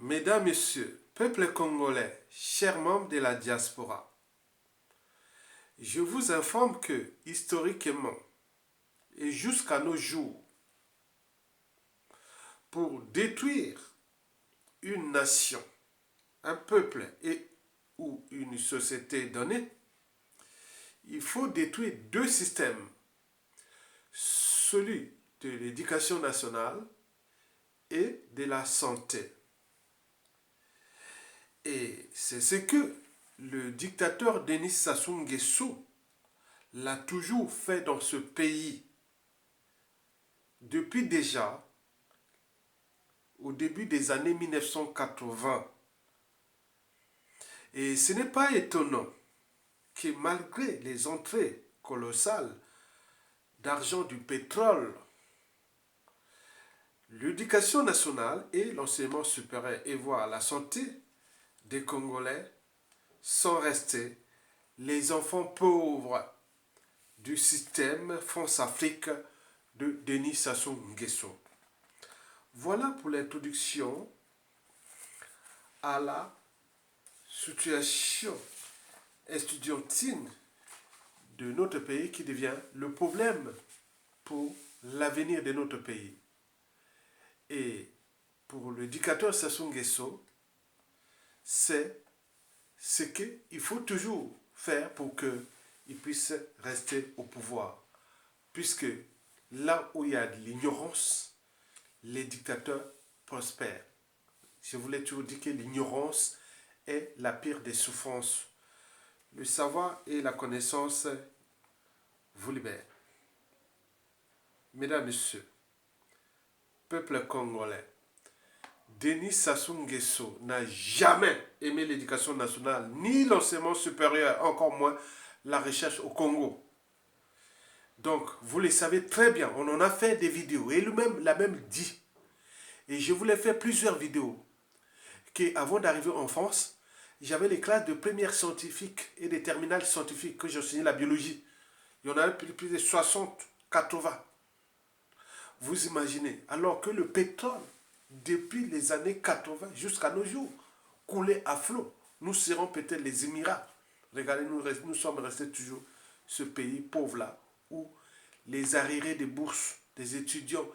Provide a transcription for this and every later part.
Mesdames, Messieurs, peuple congolais, chers membres de la diaspora, je vous informe que, historiquement, et jusqu'à nos jours, pour détruire une nation, un peuple ou une société donnée, il faut détruire deux systèmes, celui de l'éducation nationale et de la santé. Et c'est ce que le dictateur Denis Sassou Nguesso l'a toujours fait dans ce pays. Depuis déjà, au début des années 1980. Et ce n'est pas étonnant que malgré les entrées colossales d'argent du pétrole, l'éducation nationale et l'enseignement supérieur et voire la santé des Congolais sont restés les enfants pauvres du système France-Afrique de Denis Sassou Nguesso. Voilà pour l'introduction à la situation estudiantine de notre pays qui devient le problème pour l'avenir de notre pays. Et pour le dictateur Sassou Nguesso, c'est ce qu'il faut toujours faire pour qu'il puisse rester au pouvoir. Puisque là où il y a de l'ignorance, les dictateurs prospèrent. Je voulais toujours dire que l'ignorance est la pire des souffrances. Le savoir et la connaissance vous libèrent. Mesdames, Messieurs, peuple congolais, Denis Sassou Nguesso n'a jamais aimé l'éducation nationale, ni l'enseignement supérieur, encore moins la recherche au Congo. Donc, vous le savez très bien, on en a fait des vidéos, et lui-même l'a même dit. Et je voulais faire plusieurs vidéos, qu'avant d'arriver en France, j'avais les classes de première scientifique et des terminales scientifiques que j'enseignais la biologie. Il y en avait plus de 60, 80. Vous imaginez, alors que le pétrole, depuis les années 80 jusqu'à nos jours, coulait à flot. Nous serons peut-être les Émirats. Regardez, nous sommes restés toujours ce pays pauvre-là, où les arriérés des bourses des étudiants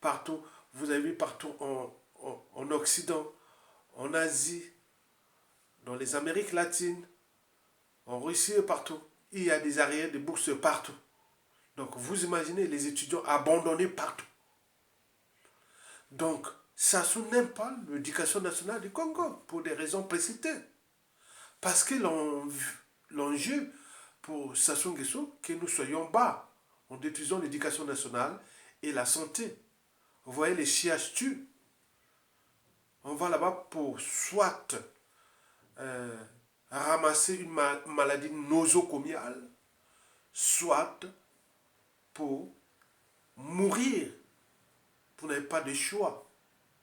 partout, vous avez vu partout en Occident, en Asie, dans les Amériques latines, en Russie et partout, il y a des arriérés de bourses partout. Donc vous imaginez les étudiants abandonnés partout. Donc Sassou n'aime pas l'éducation nationale du Congo pour des raisons précitées. Parce que l'enjeu pour Sassou Nguesso, que nous soyons bas en détruisant l'éducation nationale et la santé. Vous voyez, les chiages tuent. On va là-bas pour soit ramasser une maladie nosocomiale, soit pour mourir. Vous n'avez pas de choix.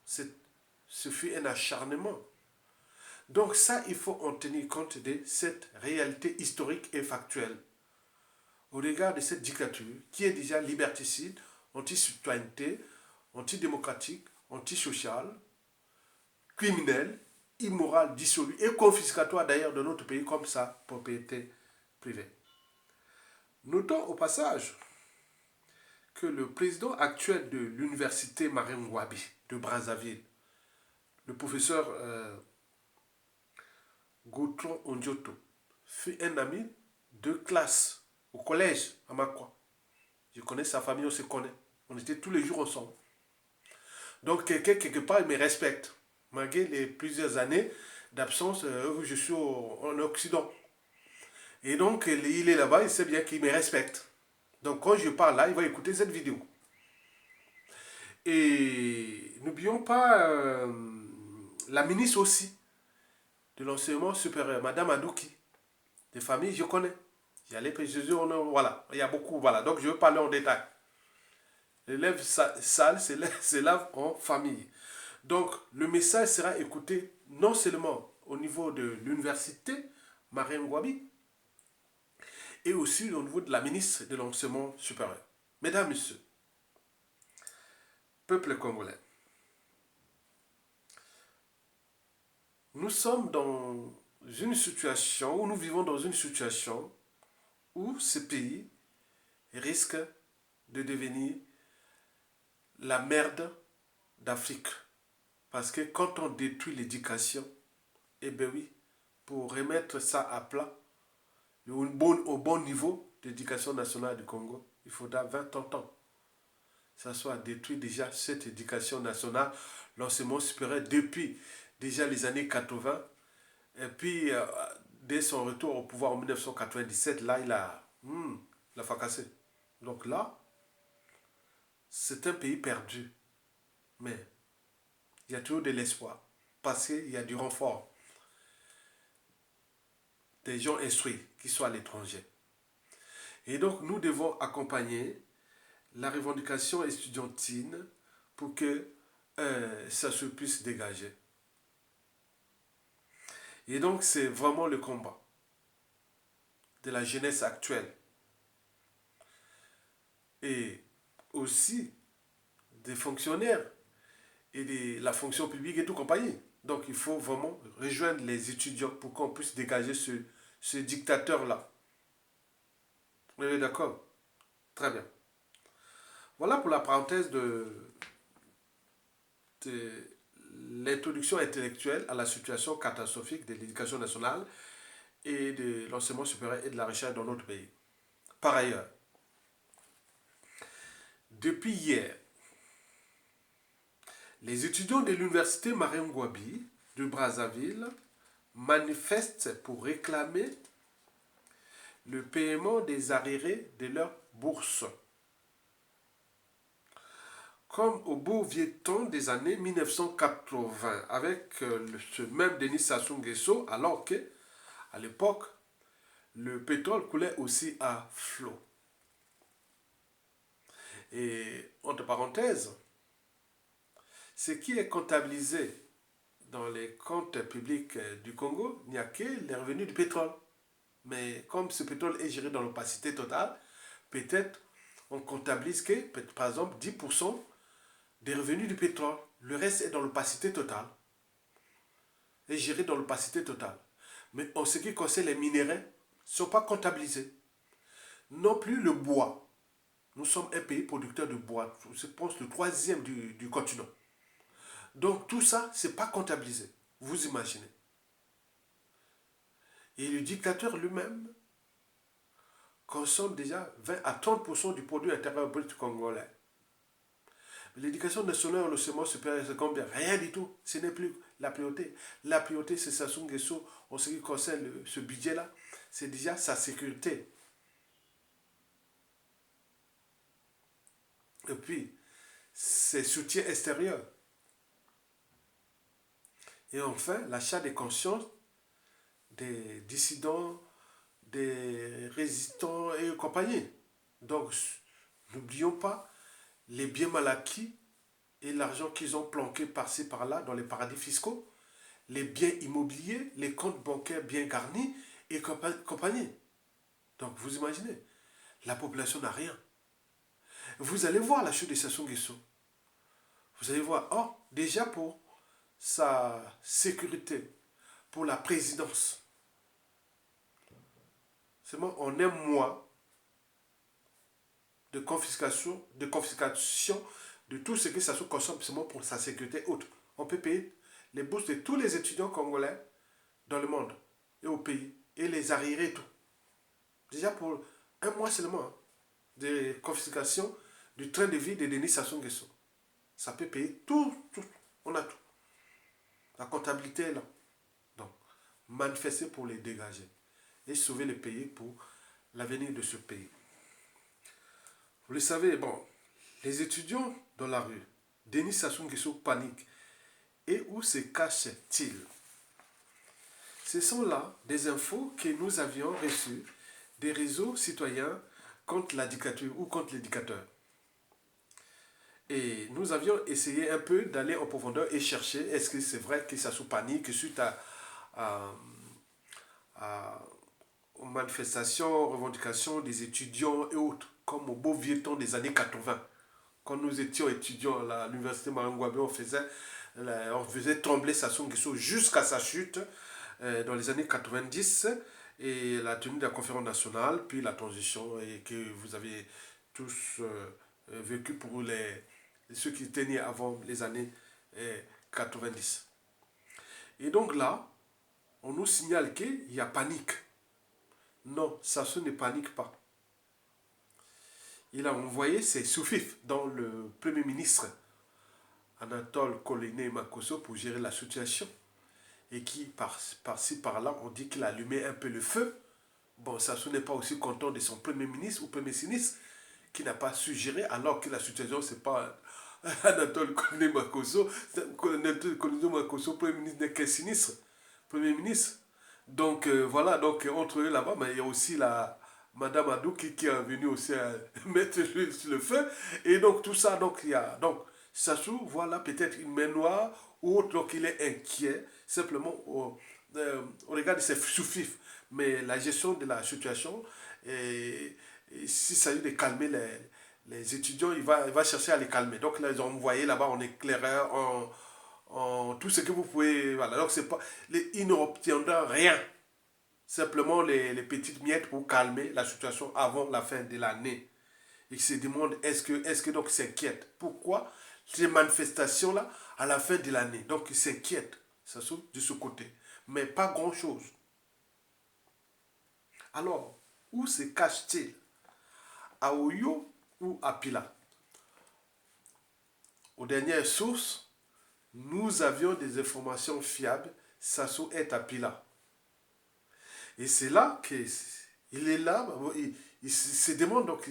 Ce fut un acharnement. Donc ça, il faut en tenir compte de cette réalité historique et factuelle. Au regard de cette dictature qui est déjà liberticide, anti-citoyenneté, antidémocratique, antisociale, criminelle, immorale, dissolue et confiscatoire d'ailleurs de notre pays comme sa propriété privée. Notons au passage que le président actuel de l'université Marine Ngouabi de Brazzaville, le professeur Gautron Ondioto, fut un ami de classe au collège à Makwa. Je connais sa famille, on se connaît. On était tous les jours ensemble. Donc quelqu'un, quelque part, il me respecte. Malgré les plusieurs années d'absence où je suis en Occident. Et donc, il est là-bas, il sait bien qu'il me respecte. Donc quand je parle là, il va écouter cette vidéo. Et n'oublions pas la ministre aussi de l'enseignement supérieur, Madame Adouki. Des familles, je connais. J'allais préciser, voilà, il y a beaucoup, voilà. Donc je veux parler en détail. L'élève sale se lave en famille. Donc le message sera écouté non seulement au niveau de l'université Marine Ngouabi, et aussi au niveau de la ministre de l'enseignement supérieur. Mesdames, Messieurs, peuple congolais, nous sommes dans une situation, où nous vivons dans une situation où ce pays risque de devenir la merde d'Afrique. Parce que quand on détruit l'éducation, eh bien oui, pour remettre ça à plat, au bon niveau d'éducation nationale du Congo, il faudra 20 ans. Ça soit détruit déjà cette éducation nationale, l'enseignement supérieur depuis déjà les années 80. Et puis, dès son retour au pouvoir en 1997, là, il a fracassé. Donc là, c'est un pays perdu. Mais il y a toujours de l'espoir. Parce qu'il y a du renfort. Des gens instruits qui sont à l'étranger. Et donc, nous devons accompagner la revendication estudiantine pour que ça se puisse dégager. Et donc, c'est vraiment le combat de la jeunesse actuelle. Et aussi des fonctionnaires et de la fonction publique et tout compagnie. Donc, il faut vraiment rejoindre les étudiants pour qu'on puisse dégager ce dictateur-là. Vous êtes d'accord? Très bien. Voilà pour la parenthèse de l'introduction intellectuelle à la situation catastrophique de l'éducation nationale et de l'enseignement supérieur et de la recherche dans notre pays. Par ailleurs, depuis hier, les étudiants de l'université Marien Ngouabi de Brazzaville manifestent pour réclamer le paiement des arriérés de leur bourse. Comme au beau vieux temps des années 1980, avec ce même Denis Sassou Nguesso, alors que, à l'époque, le pétrole coulait aussi à flot. Et entre parenthèses, ce qui est comptabilisé dans les comptes publics du Congo, il n'y a que les revenus du pétrole. Mais comme ce pétrole est géré dans l'opacité totale, peut-être on comptabilise que, par exemple, 10% des revenus du pétrole. Le reste est dans l'opacité totale. Est géré dans l'opacité totale. Mais en ce qui concerne les minéraux, ne sont pas comptabilisés. Non plus le bois. Nous sommes un pays producteur de bois. Je pense le troisième du continent. Donc tout ça, ce n'est pas comptabilisé. Vous imaginez. Et le dictateur lui-même consomme déjà 20 à 30% du produit intérieur brut congolais. L'éducation nationale, l'enseignement supérieur, c'est combien? Rien du tout. Ce n'est plus la priorité. La priorité, c'est Sassou Nguesso. En ce qui concerne ce budget-là, c'est déjà sa sécurité. Et puis, ses soutiens extérieurs. Et enfin, l'achat des consciences des dissidents, des résistants et compagnie. Donc, n'oublions pas les biens mal acquis et l'argent qu'ils ont planqué par-ci par-là dans les paradis fiscaux, les biens immobiliers, les comptes bancaires bien garnis et compagnie. Donc vous imaginez, la population n'a rien. Vous allez voir la chute de Sassou Nguesso. Vous allez voir, oh, déjà pour sa sécurité, pour la présidence. C'est bon, en un mois de confiscation de tout ce que Sassou consomme seulement pour sa sécurité haute. On peut payer les bourses de tous les étudiants congolais dans le monde et au pays et les arriérés et tout. Déjà pour un mois seulement hein, de confiscation du train de vie de Denis Sassou Nguesso. Ça peut payer tout. On a tout. La comptabilité est là. Donc, manifester pour les dégager et sauver le pays pour l'avenir de ce pays. Vous le savez, bon, les étudiants dans la rue, Denis Sassou Nguesso panique. Et où se cache-t-il? Ce sont là des infos que nous avions reçues des réseaux citoyens contre la dictature ou contre les dictateurs. Et nous avions essayé un peu d'aller en profondeur et chercher est-ce que c'est vrai que Sassou panique suite à, aux manifestations, aux revendications des étudiants et autres, comme au beau vieux temps des années 80. Quand nous étions étudiants à l'université Marien Ngouabi, on faisait On faisait trembler Sassou Nguesso jusqu'à sa chute dans les années 90 et la tenue de la conférence nationale, puis la transition et que vous avez tous vécu pour ceux qui étaient nés avant les années 90. Et donc là, on nous signale qu'il y a panique. Non, Sassou ne panique pas. Il a envoyé ses sous-fifs dans le Premier ministre Anatole Koliné Makosso pour gérer la situation. Et qui, par-ci, par-là, on dit qu'il a allumé un peu le feu. Bon, Sassou n'est pas aussi content de son Premier ministre ou Premier ministre qui n'a pas su gérer, alors que la situation, c'est pas Anatole Koliné Makosso. Anatole Koliné Makosso, Premier ministre, n'est qu'un sinistre. Premier ministre. Donc voilà, donc entre eux là-bas, mais il y a aussi la Madame Adou qui est venue aussi mettre l'huile sur le feu. Et donc tout ça, donc il y a. Donc Sassou, voilà peut-être une main noire ou autre, donc il est inquiet, simplement au regard de ses sous-fifs. Mais la gestion de la situation, s'il s'agit de calmer les étudiants, il va chercher à les calmer. Donc là, ils ont envoyé là-bas en éclaireur, en tout ce que vous pouvez. Voilà. Donc c'est pas, ils n'obtiendront rien. Simplement les petites miettes pour calmer la situation avant la fin de l'année. Ils se demandent est-ce que donc ils s'inquiètent. Pourquoi ces manifestations-là à la fin de l'année? Donc ils s'inquiètent, ça se de ce côté. Mais pas grand-chose. Alors, où se cache-t-il? À Oyo ou à Pila? Aux dernières sources, nous avions des informations fiables. Sassou est à Pila. Et c'est là qu'il est là, il se demande, donc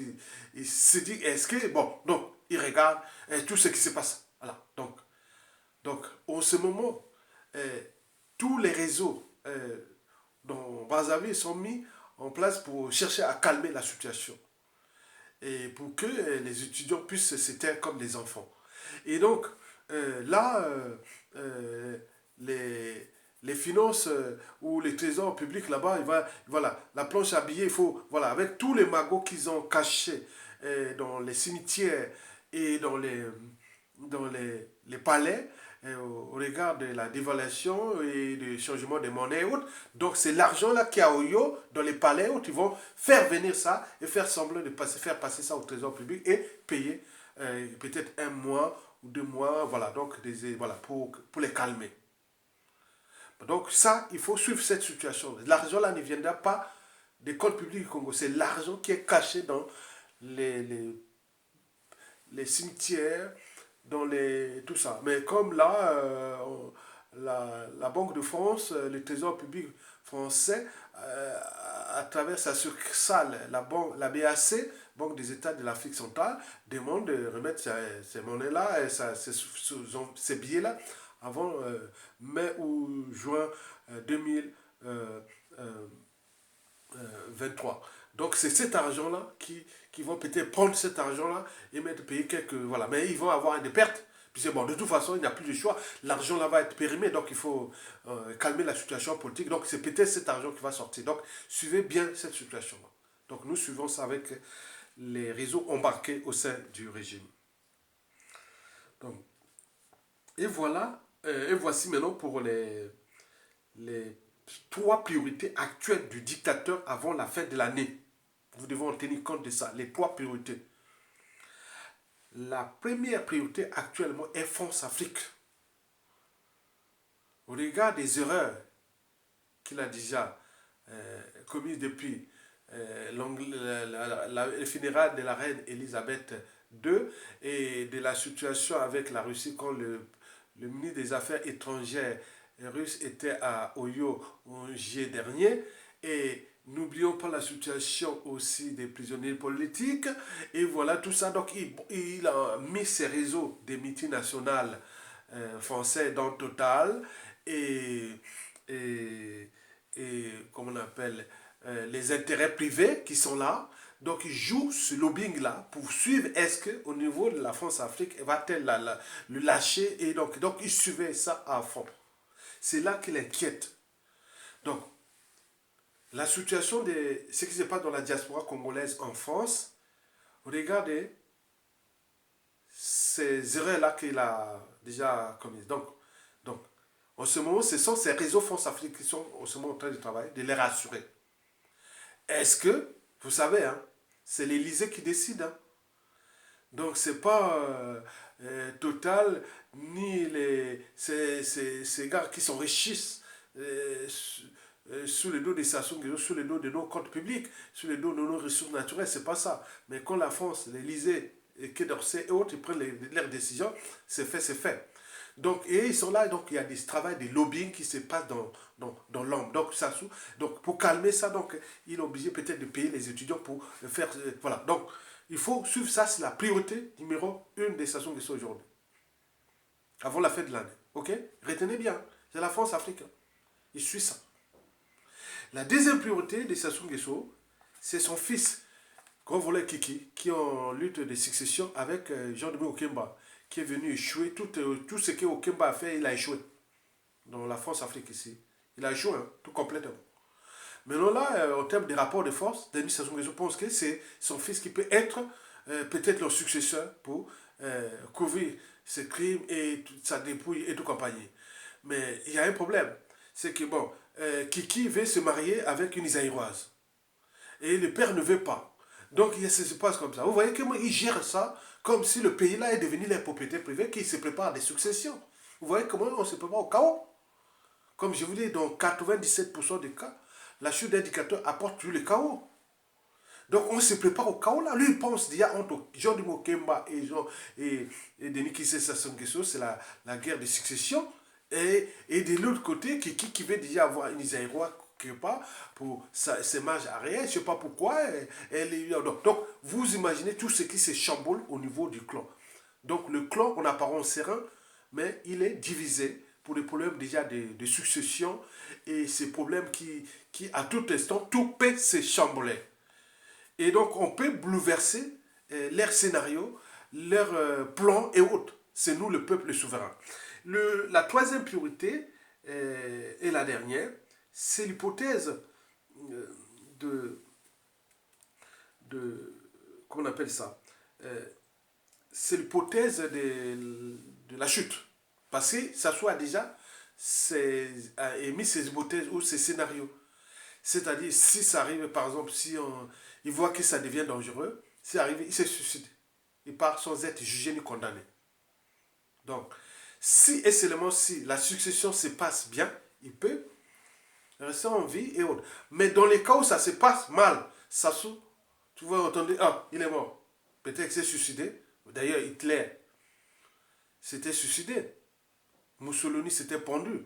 il se dit, est-ce que, bon, donc il regarde tout ce qui se passe. Voilà, donc en ce moment, tous les réseaux dans Brazzaville sont mis en place pour chercher à calmer la situation et pour que les étudiants puissent se taire comme des enfants. Et donc, là, les finances ou les trésors publics là-bas, voilà, la planche à billets, il faut, voilà, avec tous les magots qu'ils ont cachés dans les cimetières et dans les palais, au regard de la dévaluation et du changement de monnaie et autres. Donc c'est l'argent là qui est à Oyo, dans les palais où ils vont faire venir ça et faire semblant de faire passer ça au trésor public et payer peut-être un mois ou 2 mois, voilà, donc voilà, pour les calmer. Donc ça, il faut suivre cette situation. L'argent là ne viendra pas des comptes publics du Congo, c'est l'argent qui est caché dans les cimetières, dans tout ça. Mais comme là, la Banque de France, le Trésor public français, à travers sa succursale, la BAC, Banque des États de l'Afrique centrale, demande de remettre ces monnaies-là, et ces billets-là, avant mai ou juin 2023. Donc c'est cet argent-là qui vont peut-être prendre cet argent-là et mettre payer quelques. Voilà, mais ils vont avoir des pertes. Puis c'est bon, de toute façon, il n'y a plus de choix. L'argent là va être périmé, donc il faut calmer la situation politique. Donc c'est peut-être cet argent qui va sortir. Donc suivez bien cette situation-là. Donc nous suivons ça avec les réseaux embarqués au sein du régime. Donc, et voilà, et voici maintenant pour les 3 priorités actuelles du dictateur avant la fin de l'année. Vous devez en tenir compte de ça, les 3 priorités. La première priorité actuellement est France-Afrique. Au regard des erreurs qu'il a déjà commises depuis le funérailles de la reine Elisabeth II et de la situation avec la Russie quand le ministre des Affaires étrangères russe était à Oyo en juillet dernier. Et n'oublions pas la situation aussi des prisonniers politiques. Et voilà tout ça. Donc il a mis ses réseaux des meetings nationaux français dans le Total. Et, et, et comment on appelle les intérêts privés qui sont là. Donc il joue ce lobbying là pour suivre est-ce qu'au niveau de la France-Afrique, va-t-elle le lâcher. Et donc il suivait ça à fond. C'est là qu'il inquiète. Donc, la situation de ce qui se passe dans la diaspora congolaise en France, regardez ces erreurs-là qu'il a déjà commises. Donc, en ce moment, ce sont ces réseaux France Afrique qui sont en ce moment en train de travailler, de les rassurer. Est-ce que, vous savez, hein, c'est l'Élysée qui décide. Hein. Donc, ce n'est pas Total, ni ces gars qui s'enrichissent sous le dos des Sassou Nguesso, sous le dos de nos comptes publics, sous le dos de nos ressources naturelles, c'est pas ça. Mais quand la France, l'Élysée, et Quai d'Orsay et autres, ils prennent leurs décisions, c'est fait, c'est fait. Donc, et ils sont là, donc il y a des travail, des lobbying qui se passent dans l'ombre. Donc, pour calmer ça, donc, il est obligé peut-être de payer les étudiants pour faire. Voilà. Donc, il faut suivre ça, c'est la priorité numéro 1 des Sassou Nguesso aujourd'hui. Avant la fin de l'année. Ok? Retenez bien, c'est la France africaine. Il suit ça. La deuxième priorité de Sassou Nguesso, c'est son fils, Grand Voleur Kiki, qui est en lutte de succession avec Jean-Dominique Okemba, qui est venu échouer. Tout ce que Okemba a fait, il a échoué. Dans la France-Afrique ici. Il a échoué, hein, tout complètement. Maintenant là, en termes de rapport de force, Denis Sassou Nguesso pense que c'est son fils qui peut être peut-être leur successeur pour couvrir ses crimes et sa dépouille et tout compagnie. Mais il y a un problème. C'est que bon, Kiki veut se marier avec une Isaïroise. Et le père ne veut pas. Donc ça se passe comme ça. Vous voyez comment il gère ça comme si le pays-là est devenu la propriété privée, qu'il se prépare à des successions. Vous voyez comment on se prépare au chaos. Comme je vous dis, dans 97% des cas, la chute d'indicateur apporte tout le chaos. Donc on se prépare au chaos là. Lui il pense déjà entre Jean de Mokemba et Denis Kissé Sassou Nguesso, c'est la guerre de succession. Et de l'autre côté, qui veut déjà avoir une Isaïrois quelque part pour ses marges arrière, je ne sais pas pourquoi. Donc, vous imaginez tout ce qui se chamboule au niveau du clan. Donc, le clan, en apparence serein, mais il est divisé pour des problèmes déjà de succession et ces problèmes qui, à tout instant, tout peut se chambouler. Et donc, on peut bouleverser leur scénario, leur plan et autres. C'est nous, le peuple souverain. La troisième priorité, et la dernière, c'est l'hypothèse de comment on appelle ça c'est l'hypothèse de la chute. Parce que ça soit déjà a émis ces hypothèses ou ces scénarios. C'est-à-dire, si ça arrive, par exemple, si il voit que ça devient dangereux, si ça arrive, il se suicide. Il part sans être jugé ni condamné. Donc, si et seulement si la succession se passe bien, il peut rester en vie et autres. Mais dans les cas où ça se passe mal, Sassou, tu vas entendre, ah, il est mort. Peut-être qu'il s'est suicidé. D'ailleurs, Hitler s'était suicidé. Mussolini s'était pendu.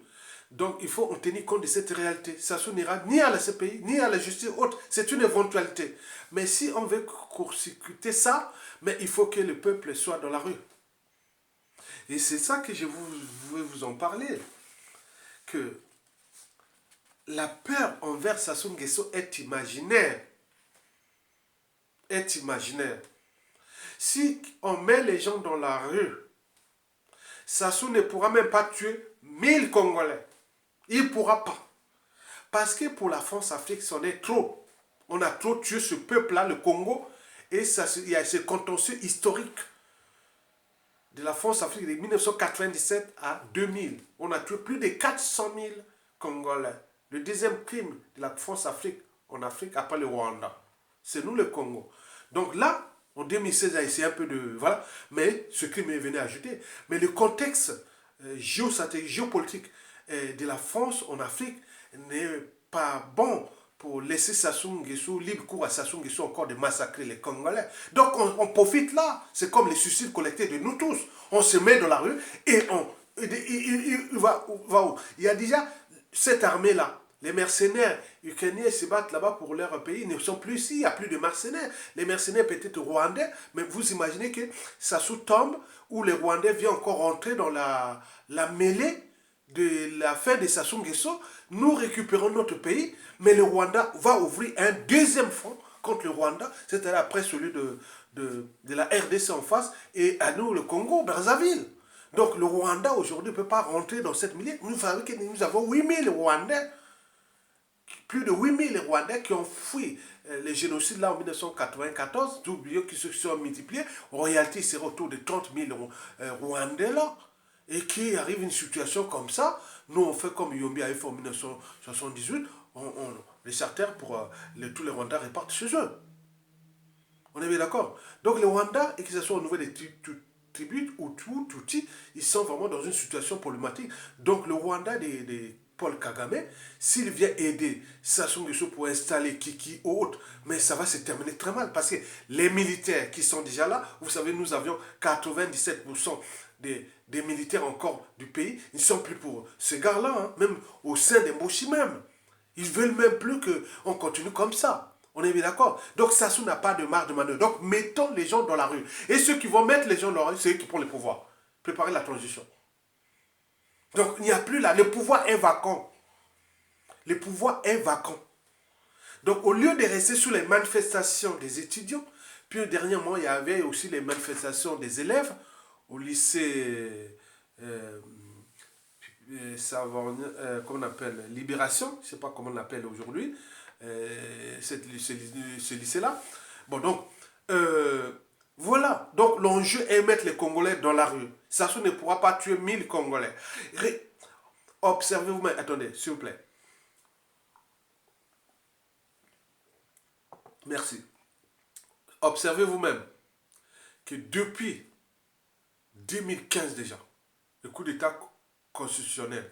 Donc, il faut en tenir compte de cette réalité. Sassou n'ira ni à la CPI, ni à la justice autre. C'est une éventualité. Mais si on veut court-circuiter ça, mais il faut que le peuple soit dans la rue. Et c'est ça que je veux vous en parler. Que la peur envers Sassou Nguesso est imaginaire. Est imaginaire. Si on met les gens dans la rue, Sassou ne pourra même pas tuer 1000 Congolais. Il ne pourra pas. Parce que pour la France-Afrique, c'en est trop. On a trop tué ce peuple-là, le Congo, et il y a ce contentieux historique de la France-Afrique de 1997 à 2000. On a tué plus de 400 000 Congolais. Le deuxième crime de la France-Afrique en Afrique après le Rwanda. C'est nous le Congo. Donc là, en 2016, a essayé un peu de... Voilà, mais ce crime est venu ajouter. Mais le contexte géopolitique de la France en Afrique n'est pas bon pour laisser Sassou Nguesso, libre cours à Sassou Nguesso encore de massacrer les Congolais. Donc on profite là, c'est comme les suicides collectés de nous tous. On se met dans la rue et il va où? Il y a déjà cette armée-là. Les mercenaires ukrainiens se battent là-bas pour leur pays. Ils ne sont plus ici, il n'y a plus de mercenaires. Les mercenaires peut-être rwandais, mais vous imaginez que Sassou tombe où les Rwandais viennent encore rentrer dans la mêlée de la fin de Sassou Nguesso. Nous récupérons notre pays, mais le Rwanda va ouvrir un deuxième front contre le Rwanda, c'est-à-dire après celui de la RDC en face, et à nous le Congo, Brazzaville. Donc le Rwanda aujourd'hui ne peut pas rentrer dans cette mêlée. Nous avons 8000 Rwandais. Plus de 8000 Rwandais qui ont fui les génocides là en 1994, tout oublié qui se sont multipliés. En réalité, c'est autour de 30 000 Rwandais là. et qu'il arrive une situation comme ça, nous on fait comme Yombi avait fait en 1978, les charters pour tous les Rwandais repartent chez eux. On est bien d'accord. Donc les Rwandais, et que ce soit au niveau des tribus ou Tutsi, ils sont vraiment dans une situation problématique. Donc le Rwanda des Paul Kagame, s'il vient aider Sassou Nguesso pour installer Kiki ou autre, mais ça va se terminer très mal parce que les militaires qui sont déjà là, vous savez, nous avions 97% des militaires encore du pays, ils ne sont plus pour ces gars-là, hein, même au sein des Mboshi même. Ils ne veulent même plus qu'on continue comme ça. On est bien d'accord. Donc Sassou n'a pas de marge de manœuvre. Donc mettons les gens dans la rue. Et ceux qui vont mettre les gens dans la rue, c'est eux qui prennent le pouvoir. Préparer la transition. Donc il n'y a plus là. Le pouvoir est vacant. Le pouvoir est vacant. Donc au lieu de rester sur les manifestations des étudiants, puis dernièrement il y avait aussi les manifestations des élèves au lycée comment on appelle, Libération, je ne sais pas comment on l'appelle aujourd'hui, ce lycée-là. Bon, donc, voilà. Donc, l'enjeu est mettre les Congolais dans la rue. Sassou ne pourra pas tuer 1000 Congolais. Observez-vous, mais attendez, s'il vous plaît. Merci. Observez vous-même que depuis 2015 déjà, le coup d'État constitutionnel,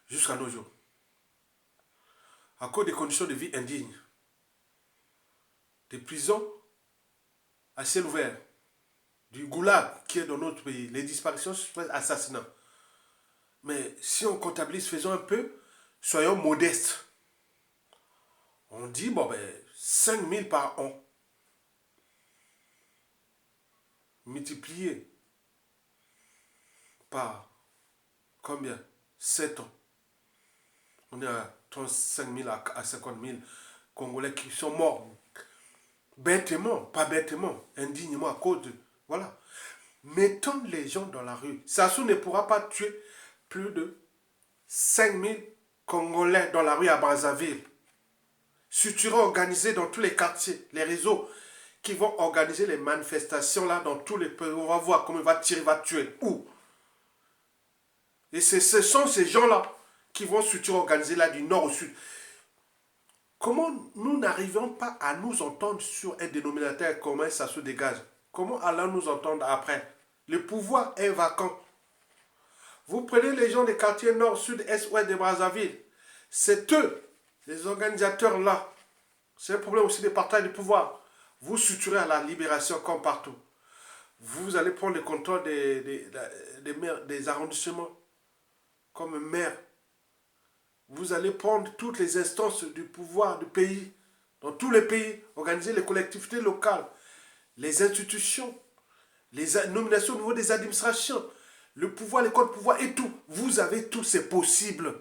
jusqu'à nos jours, à cause des conditions de vie indignes, des prisons à ciel ouvert, du goulag qui est dans notre pays, les disparitions, assassinats. Mais si on comptabilise, faisons un peu, soyons modestes. On dit, bon ben, 5000 par an. Multiplié par combien? 7 ans. On est à 35 000 à 50 000 Congolais qui sont morts. Bêtement, pas bêtement, indignement à cause de... Voilà. Mettons les gens dans la rue. Sassou ne pourra pas tuer plus de 5 000 Congolais dans la rue à Brazzaville. Structurés organisés dans tous les quartiers, les réseaux qui vont organiser les manifestations là dans tous les pays. On va voir comment il va tirer, il va tuer. Où? Et ce sont ces gens-là qui vont structurer organiser là du nord au sud. Comment nous n'arrivons pas à nous entendre sur un dénominateur commun, ça se dégage? Comment allons nous entendre après? Le pouvoir est vacant. Vous prenez les gens des quartiers nord, sud, est, ouest de Brazzaville. C'est eux, les organisateurs là. C'est un problème aussi de partage du pouvoir. Vous structurez à la libération comme partout. Vous allez prendre le contrôle des arrondissements comme maire. Vous allez prendre toutes les instances du pouvoir du pays, dans tous les pays, organiser les collectivités locales, les institutions, les nominations au niveau des administrations, le pouvoir, les codes de pouvoir et tout. Vous avez tout, c'est possible.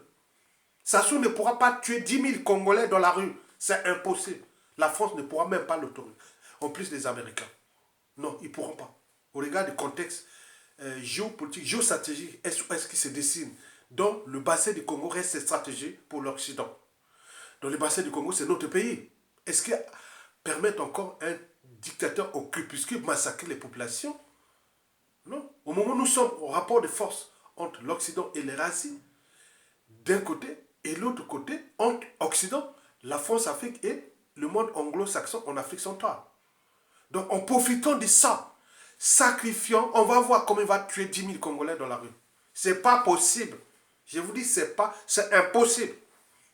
Sassou ne pourra pas tuer 10 000 Congolais dans la rue. C'est impossible. La France ne pourra même pas l'autoriser. En plus des Américains. Non, ils ne pourront pas. Au regard du contexte géopolitique, géostratégique, est-ce qui se dessine? Donc, le bassin du Congo reste stratégique pour l'Occident. Donc, le bassin du Congo, c'est notre pays. Est-ce qu'il permet encore un dictateur au crépuscule massacrer les populations? Non. Au moment où nous sommes au rapport de force entre l'Occident et l'Eurasie, d'un côté, et l'autre côté, entre Occident, la France, Afrique et le monde anglo-saxon en Afrique centrale. Donc, en profitant de ça, sacrifiant, on va voir comment il va tuer 10 000 Congolais dans la rue. C'est pas possible. Je vous dis, c'est impossible.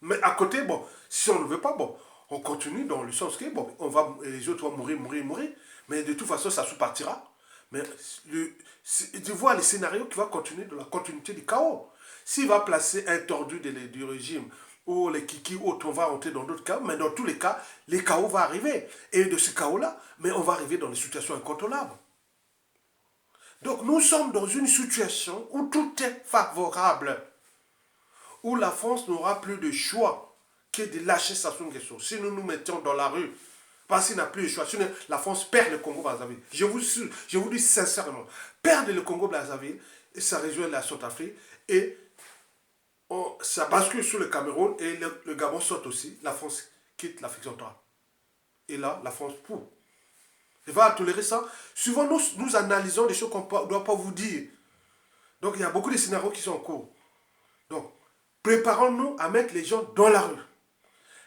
Mais à côté, bon, si on ne veut pas, bon, on continue dans le sens que, bon, les autres vont mourir. Mais de toute façon, ça sous-partira. Mais de voir les scénarios qui vont continuer dans la continuité du chaos. S'il va placer un tordu du régime, ou les kiki, autres, on va rentrer dans d'autres cas, mais dans tous les cas, les chaos vont arriver. Et de ce chaos-là, mais on va arriver dans des situations incontrôlables. Donc nous sommes dans une situation où tout est favorable, où la France n'aura plus de choix que de lâcher Sassou Nguesso. Si nous nous mettions dans la rue, parce qu'il n'a plus de choix, sinon la France perd le Congo-Brazzaville. Je vous dis sincèrement, perdre le Congo-Brazzaville, et ça rejoint la Centrafrique, et ça bascule sur le Cameroun, et le Gabon saute aussi, la France quitte l'Afrique centrale. Et là, la France elle va tolérer ça. Souvent, nous analysons des choses qu'on ne doit pas vous dire. Donc, il y a beaucoup de scénarios qui sont en cours. Donc, préparons-nous à mettre les gens dans la rue.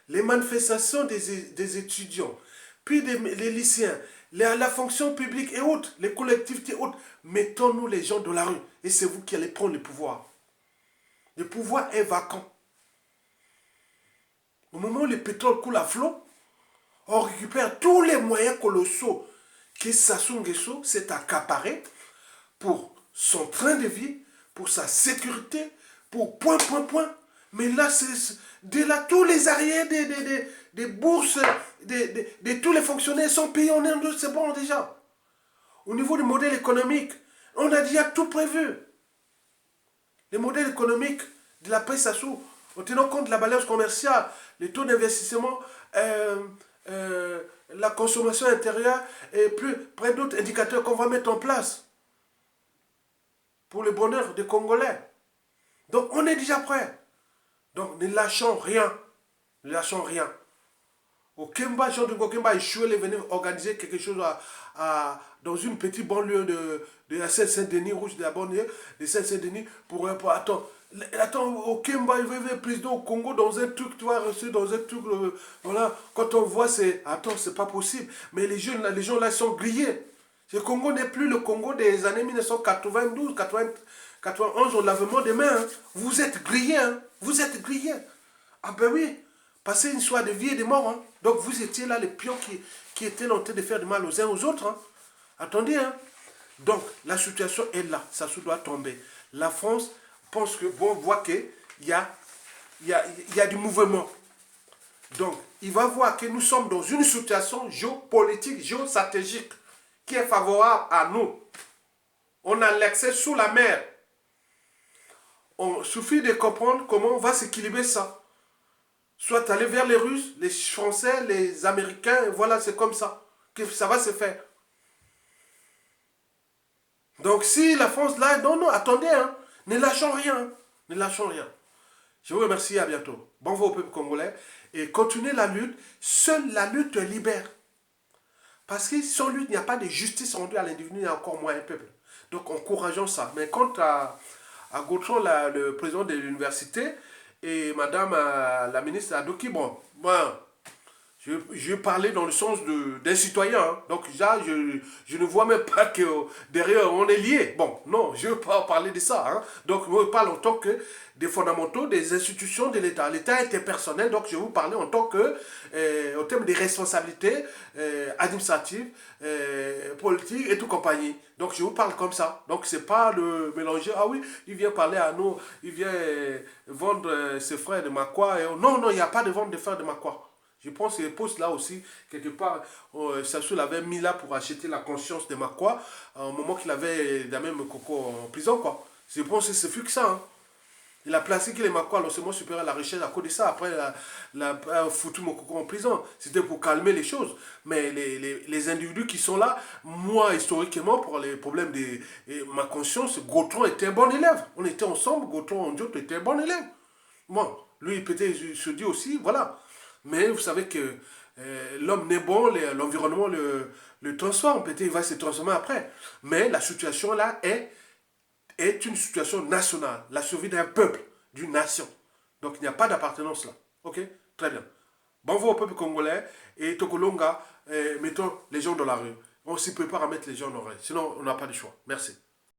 Les manifestations des étudiants, puis les lycéens, la fonction publique et autres, les collectivités autres, mettons-nous les gens dans la rue. Et c'est vous qui allez prendre le pouvoir. Le pouvoir est vacant. Au moment où le pétrole coule à flot, on récupère tous les moyens colossaux que Sassou Nguesso s'est accaparé pour son train de vie, pour sa sécurité, pour point. Mais là, de là, tous les arrières des bourses, de tous les fonctionnaires sont payés en Inde, c'est bon déjà. Au niveau du modèle économique, on a déjà tout prévu. Le modèle économique de la paix Sassou, en tenant compte de la balance commerciale, les taux d'investissement, la consommation intérieure et près d'autres indicateurs qu'on va mettre en place pour le bonheur des Congolais. Donc on est déjà prêt. Donc ne lâchons rien. Ne lâchons rien. Au Kemba, Jean de Gokemba échoué, il venait organiser quelque chose dans une petite banlieue de la Seine-Saint-Denis, rouge de la banlieue de Seine-Saint-Denis, attends, au Kemba, il veut être président au Congo dans un truc, tu vois, dans un truc, voilà, quand on voit, c'est pas possible. Mais les gens là sont grillés. Le Congo n'est plus le Congo des années 1992, 91, on lavement des mains. Hein. Vous êtes grillés, hein. Vous êtes grillés. Ah ben oui, passer une soirée de vie et de mort. Hein. Donc vous étiez là les pions qui étaient en train de faire du mal aux uns aux autres. Hein. Attendez, hein. Donc la situation est là, ça se doit tomber. La France pense que, bon, voit qu'il y a du mouvement. Donc, il va voir que nous sommes dans une situation géopolitique, géostratégique, qui est favorable à nous. On a l'accès sous la mer. Il suffit de comprendre comment on va s'équilibrer ça. Soit aller vers les Russes, les Français, les Américains, et voilà, c'est comme ça que ça va se faire. Donc si la France là, non, attendez, hein, ne lâchons rien, hein, ne lâchons rien. Je vous remercie, à bientôt. Bon vent au peuple congolais et continuez la lutte. Seule la lutte libère. Parce que sans lutte, il n'y a pas de justice rendue à l'individu, il y a encore moins un peuple. Donc encourageons ça. Mais quant à Gautron, le président de l'université, et madame la ministre Adoki, bon, je parlais dans le sens d'un citoyen. Hein. Donc là, je ne vois même pas que derrière, on est lié. Bon, non, je ne veux pas parler de ça. Hein. Donc, je parle en tant que des fondamentaux des institutions de l'État. L'État est impersonnel, donc je vais vous parler en tant que, au terme des responsabilités administratives, politiques et tout compagnie. Donc, je vous parle comme ça. Donc, c'est pas de mélanger, ah oui, il vient parler à nous, il vient vendre ses frères de Makwa. Non, il n'y a pas de vente de frères de Makwa. Je pense que les postes là aussi, quelque part, Sassou l'avait mis là pour acheter la conscience de Makwa, au moment qu'il avait Damien Mokoko en prison, quoi. Je pense que c'est plus que ça, hein. Il a placé que les Makwa à l'enseignement supérieur à la recherche à cause de ça. Après, il a foutu Mokoko en prison. C'était pour calmer les choses. Mais les individus qui sont là, moi, historiquement, pour les problèmes de ma conscience, Gautron était un bon élève. On était ensemble, Gautron en Dieu était un bon élève. Bon, lui, peut-être, se dit aussi, voilà. Mais vous savez que l'homme n'est bon, l'environnement le transforme. Peut-être il va se transformer après. Mais la situation là est une situation nationale. La survie d'un peuple, d'une nation. Donc il n'y a pas d'appartenance là. Ok? Très bien. Bon vent au peuple congolais. Et Tokolonga, mettons les gens dans la rue. On s'y prépare à mettre les gens dans la rue. Sinon, on n'a pas de choix. Merci.